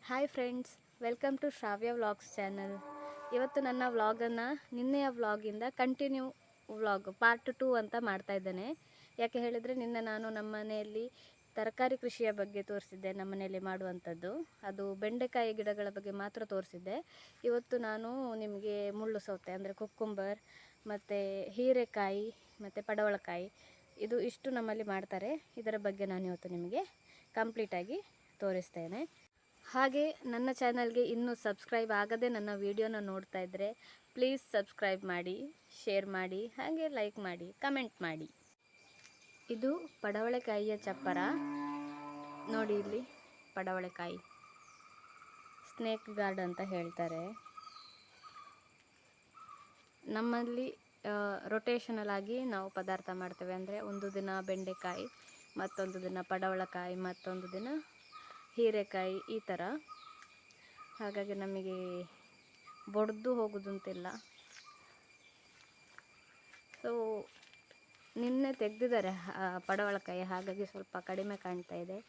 Hi friends, welcome to Shravya vlogs channel. ಇವತ್ತು ನನ್ನ ವ್ಲಾಗನ್ನು ನಿನ್ನೆಯ ವ್ಲಾಗಿಂದ ಕಂಟಿನ್ಯೂ ವ್ಲಾಗ್ ಪಾರ್ಟ್ 2 ಅಂತ ಮಾಡ್ತಾ ಇದ್ದೇನೆ. ಯಾಕೆ ಹೇಳಿದರೆ ನಿನ್ನೆ ನಾನು ನಮ್ಮ ಮನೆಯಲ್ಲಿ ತರಕಾರಿ ಕೃಷಿಯ ಬಗ್ಗೆ ತೋರಿಸಿದ್ದೆ. ನಮ್ಮ ಮನೆಯಲ್ಲಿ ಮಾಡುವಂಥದ್ದು ಅದು ಬೆಂಡೆಕಾಯಿ ಗಿಡಗಳ ಬಗ್ಗೆ ಮಾತ್ರ ತೋರಿಸಿದ್ದೆ. ಇವತ್ತು ನಾನು ನಿಮಗೆ ಮುಳ್ಳು ಸೌತೆ ಅಂದರೆ ಕುಕ್ಕುಂಬರ್ ಮತ್ತು ಹೀರೆಕಾಯಿ ಮತ್ತು ಪಡವಲಕಾಯಿ ಇಷ್ಟು ನಮ್ಮಲ್ಲಿ ಮಾಡ್ತಾರೆ. ಇದರ ಬಗ್ಗೆ ನಾನು ಇವತ್ತು ನಿಮಗೆ ಕಂಪ್ಲೀಟಾಗಿ ತೋರಿಸ್ತೇನೆ. ಹಾಗೆ ನನ್ನ ಚಾನಲ್ಗೆ ಇನ್ನೂ ಸಬ್ಸ್ಕ್ರೈಬ್ ಆಗದೆ ನನ್ನ ವಿಡಿಯೋನ ನೋಡ್ತಾ ಇದ್ದರೆ ಪ್ಲೀಸ್ ಸಬ್ಸ್ಕ್ರೈಬ್ ಮಾಡಿ, ಶೇರ್ ಮಾಡಿ, ಹಾಗೆ ಲೈಕ್ ಮಾಡಿ, ಕಮೆಂಟ್ ಮಾಡಿ. ಇದು ಪಡವಲಕಾಯಿಯ ಚಪ್ಪರ ನೋಡಿ. ಇಲ್ಲಿ ಪಡವಲಕಾಯಿ ಸ್ನೇಕ್ ಗಾರ್ಡ್ ಅಂತ ಹೇಳ್ತಾರೆ. ನಮ್ಮಲ್ಲಿ ರೊಟೇಷನಲ್ ಆಗಿ ನಾವು ಪದಾರ್ಥ ಮಾಡ್ತೇವೆ. ಅಂದರೆ ಒಂದು ದಿನ ಬೆಂಡೆಕಾಯಿ, ಮತ್ತೊಂದು ದಿನ ಪಡವಲಕಾಯಿ, ಮತ್ತೊಂದು ದಿನ ಹೀರೆಕಾಯಿ, ಈ ಥರ. ಹಾಗಾಗಿ ನಮಗೆ ಬೊಡೆದು ಹೋಗೋದಂತಿಲ್ಲ. ಸೊ ನಿನ್ನೆ ತೆಗೆದಿದ್ದಾರೆ ಪಡವಲಕಾಯಿ, ಹಾಗಾಗಿ ಸ್ವಲ್ಪ ಕಡಿಮೆ ಕಾಣ್ತಾ ಇದೆ.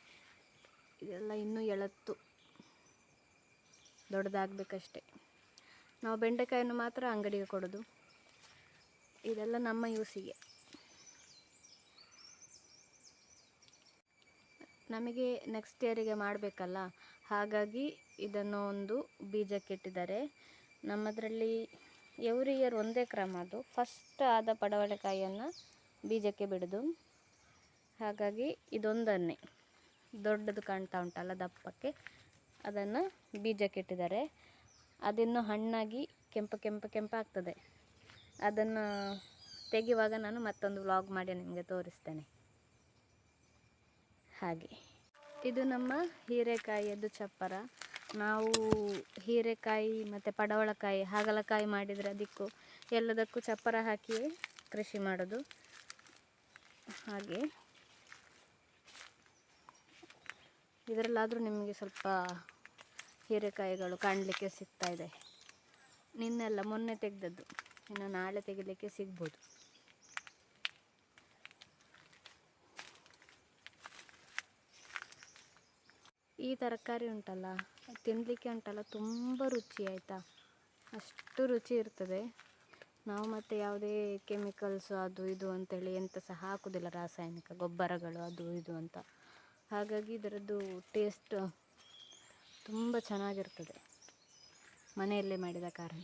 ಇದೆಲ್ಲ ಇನ್ನೂ ಎಳತ್ತು ದೊಡ್ಡದಾಗಬೇಕಷ್ಟೆ. ನಾವು ಬೆಂಡೆಕಾಯನ್ನು ಮಾತ್ರ ಅಂಗಡಿಗೆ ಕೊಡೋದು. ಇದೆಲ್ಲ ನಮ್ಮ ಯೂಸಿಗೆ. ನಮಗೆ ನೆಕ್ಸ್ಟ್ ಇಯರಿಗೆ ಮಾಡಬೇಕಲ್ಲ, ಹಾಗಾಗಿ ಇದನ್ನು ಒಂದು ಬೀಜಕ್ಕೆ ಇಟ್ಟಿದ್ದಾರೆ. ನಮ್ಮದರಲ್ಲಿ ಎವ್ರಿ ಇಯರ್ ಒಂದೇ ಕ್ರಮ, ಅದು ಫಸ್ಟ್ ಆದ ಪಡವಲಕಾಯಿಯನ್ನು ಬೀಜಕ್ಕೆ ಬಿಡೋದು. ಹಾಗಾಗಿ ಇದೊಂದನ್ನೇ ದೊಡ್ಡದು ಕಾಣ್ತಾ ಉಂಟಲ್ಲ ದಪ್ಪಕ್ಕೆ, ಅದನ್ನು ಬೀಜಕ್ಕೆ ಇಟ್ಟಿದ್ದಾರೆ. ಅದಿನ್ನು ಹಣ್ಣಾಗಿ ಕೆಂಪಾಗ್ತದೆ. ಅದನ್ನು ತೆಗೆಯುವಾಗ ನಾನು ಮತ್ತೊಂದು ವ್ಲಾಗ್ ಮಾಡಿ ನಿಮಗೆ ತೋರಿಸ್ತೇನೆ. ಹಾಗೆ ಇದು ನಮ್ಮ ಹೀರೆಕಾಯಿಯದ್ದು ಚಪ್ಪರ. ನಾವು ಹೀರೆಕಾಯಿ ಮತ್ತು ಪಡವಲಕಾಯಿ, ಹಾಗಲಕಾಯಿ ಮಾಡಿದರೆ ಅದಕ್ಕೂ ಎಲ್ಲದಕ್ಕೂ ಚಪ್ಪರ ಹಾಕಿಯೇ ಕೃಷಿ ಮಾಡೋದು. ಹಾಗೆ ಇದರಲ್ಲಾದರೂ ನಿಮಗೆ ಸ್ವಲ್ಪ ಹೀರೆಕಾಯಿಗಳು ಕಾಣಲಿಕ್ಕೆ ಸಿಗ್ತಾ ಇದೆ. ನಿನ್ನೆಲ್ಲ ಮೊನ್ನೆ ತೆಗೆದದ್ದು, ಇನ್ನು ನಾಳೆ ತೆಗಿಲಿಕ್ಕೆ ಸಿಗ್ಬೋದು. ಈ ತರಕಾರಿ ಉಂಟಲ್ಲ, ತಿನ್ನಲಿಕ್ಕೆ ಉಂಟಲ್ಲ ತುಂಬ ರುಚಿ, ಆಯಿತಾ. ಅಷ್ಟು ರುಚಿ ಇರ್ತದೆ. ನಾವು ಮತ್ತು ಯಾವುದೇ ಕೆಮಿಕಲ್ಸು ಅದು ಇದು ಅಂತೇಳಿ ಎಂತ ಸಹ ಹಾಕೋದಿಲ್ಲ, ರಾಸಾಯನಿಕ ಗೊಬ್ಬರಗಳು ಅದು ಇದು ಅಂತ. ಹಾಗಾಗಿ ಇದರದ್ದು ಟೇಸ್ಟ್ ತುಂಬ ಚೆನ್ನಾಗಿರ್ತದೆ ಮನೆಯಲ್ಲೇ ಮಾಡಿದ ಕಾರಣ.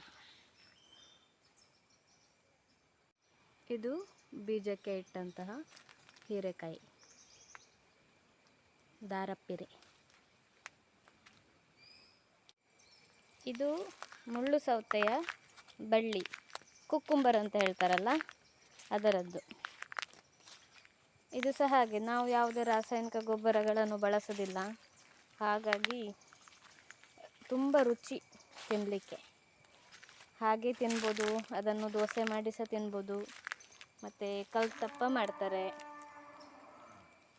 ಇದು ಬೀಜಕ್ಕೆ ಇಟ್ಟಂತಹ ಹೀರೆಕಾಯಿ, ದಾರಪ್ಪಿರೆ. ಇದು ಮುಳ್ಳು ಸೌತೆಯ ಬಳ್ಳಿ, ಕುಕ್ಕುಂಬರ್ ಅಂತ ಹೇಳ್ತಾರಲ್ಲ ಅದರದ್ದು. ಇದು ಸಹ ಹಾಗೆ, ನಾವು ಯಾವುದೇ ರಾಸಾಯನಿಕ ಗೊಬ್ಬರಗಳನ್ನು ಬಳಸೋದಿಲ್ಲ. ಹಾಗಾಗಿ ತುಂಬ ರುಚಿ ತಿನ್ನಲಿಕ್ಕೆ. ಹಾಗೆ ತಿನ್ಬೋದು, ಅದನ್ನು ದೋಸೆ ಮಾಡಿ ಸಹ ತಿನ್ಬೋದು, ಮತ್ತು ಕಲ್ತಪ್ಪ ಮಾಡ್ತಾರೆ,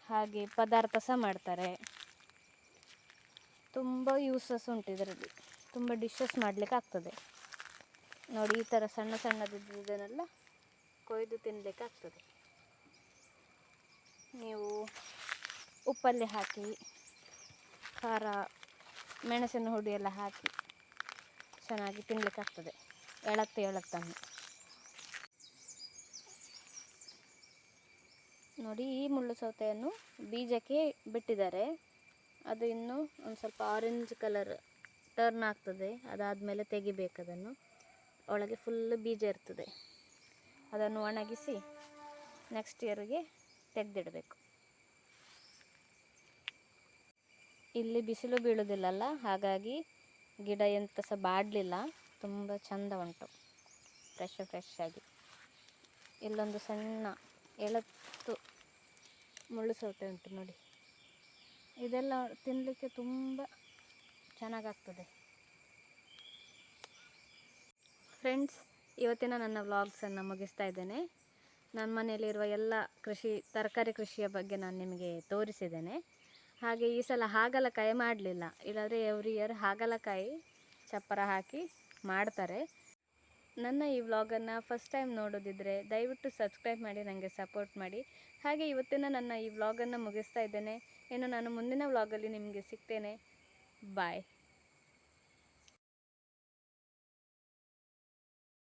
ಹಾಗೆ ಪದಾರ್ಥ ಸಹ ಮಾಡ್ತಾರೆ. ತುಂಬ ಯೂಸಸ್ ಉಂಟು ಇದರಲ್ಲಿ, ತುಂಬ ಡಿಶಸ್ ಮಾಡಲಿಕ್ಕೆ ಆಗ್ತದೆ. ನೋಡಿ, ಈ ಥರ ಸಣ್ಣ ಸಣ್ಣದಿದ್ದನ್ನೆಲ್ಲ ಕೊಯ್ದು ತಿನ್ನಲಿಕ್ಕೆ ಆಗ್ತದೆ. ನೀವು ಉಪ್ಪಲ್ಲಿ ಹಾಕಿ, ಖಾರ, ಮೆಣಸಿನ ಹುಡಿ ಎಲ್ಲ ಹಾಕಿ ಚೆನ್ನಾಗಿ ತಿನ್ನಲಿಕ್ಕೆ ಆಗ್ತದೆ, ಎಳತ್ತನ್ನು. ನೋಡಿ, ಈ ಮುಳ್ಳು ಸೌತೆಯನ್ನು ಬೀಜಕ್ಕೆ ಬಿಟ್ಟಿದ್ದಾರೆ. ಅದು ಇನ್ನೂ ಒಂದು ಸ್ವಲ್ಪ ಆರೆಂಜ್ ಕಲರ್ ಟರ್ನ್ ಆಗ್ತದೆ. ಅದಾದಮೇಲೆ ತೆಗಿಬೇಕು ಅದನ್ನು. ಒಳಗೆ ಫುಲ್ ಬೀಜ ಇರ್ತದೆ. ಅದನ್ನು ಒಣಗಿಸಿ ನೆಕ್ಸ್ಟ್ ಇಯರ್ಗೆ ತೆಗೆದಿಡಬೇಕು. ಇಲ್ಲಿ ಬಿಸಿಲು ಬೀಳೋದಿಲ್ಲಲ್ಲ, ಹಾಗಾಗಿ ಗಿಡ ಎಂತ ಸಹ ಬಾಡಲಿಲ್ಲ, ತುಂಬ ಚಂದ ಉಂಟು, ಫ್ರೆಶ್ ಆಗಿ. ಇಲ್ಲೊಂದು ಸಣ್ಣ ಎಳತ್ತು ಮುಳ್ಳು ಸೌತೆ ಉಂಟು ನೋಡಿ. ಇದೆಲ್ಲ ತಿನ್ನಲಿಕ್ಕೆ ತುಂಬ ಚೆನ್ನಾಗಾಗ್ತದೆ. ಫ್ರೆಂಡ್ಸ್, ಇವತ್ತಿನ ನನ್ನ ವ್ಲಾಗ್ಸನ್ನು ಮುಗಿಸ್ತಾ ಇದ್ದೇನೆ. ನನ್ನ ಮನೆಯಲ್ಲಿರುವ ಎಲ್ಲ ತರಕಾರಿ ಕೃಷಿಯ ಬಗ್ಗೆ ನಾನು ನಿಮಗೆ ತೋರಿಸಿದ್ದೇನೆ. ಹಾಗೆ ಈ ಸಲ ಹಾಗಲಕಾಯಿ ಮಾಡಲಿಲ್ಲ, ಇಲ್ಲಾಂದರೆ ಎವ್ರಿ ಇಯರ್ ಹಾಗಲಕಾಯಿ ಚಪ್ಪರ ಹಾಕಿ ಮಾಡ್ತಾರೆ. ನನ್ನ ಈ ವ್ಲಾಗನ್ನು ಫಸ್ಟ್ ಟೈಮ್ ನೋಡೋದಿದ್ದರೆ ದಯವಿಟ್ಟು ಸಬ್ಸ್ಕ್ರೈಬ್ ಮಾಡಿ, ನನಗೆ ಸಪೋರ್ಟ್ ಮಾಡಿ. ಹಾಗೆ ಇವತ್ತಿನ ನನ್ನ ಈ ವ್ಲಾಗನ್ನು ಮುಗಿಸ್ತಾ ಇದ್ದೇನೆ. ಇನ್ನು ನಾನು ಮುಂದಿನ ವ್ಲಾಗಲ್ಲಿ ನಿಮಗೆ ಸಿಗ್ತೇನೆ. ಬಾಯ್.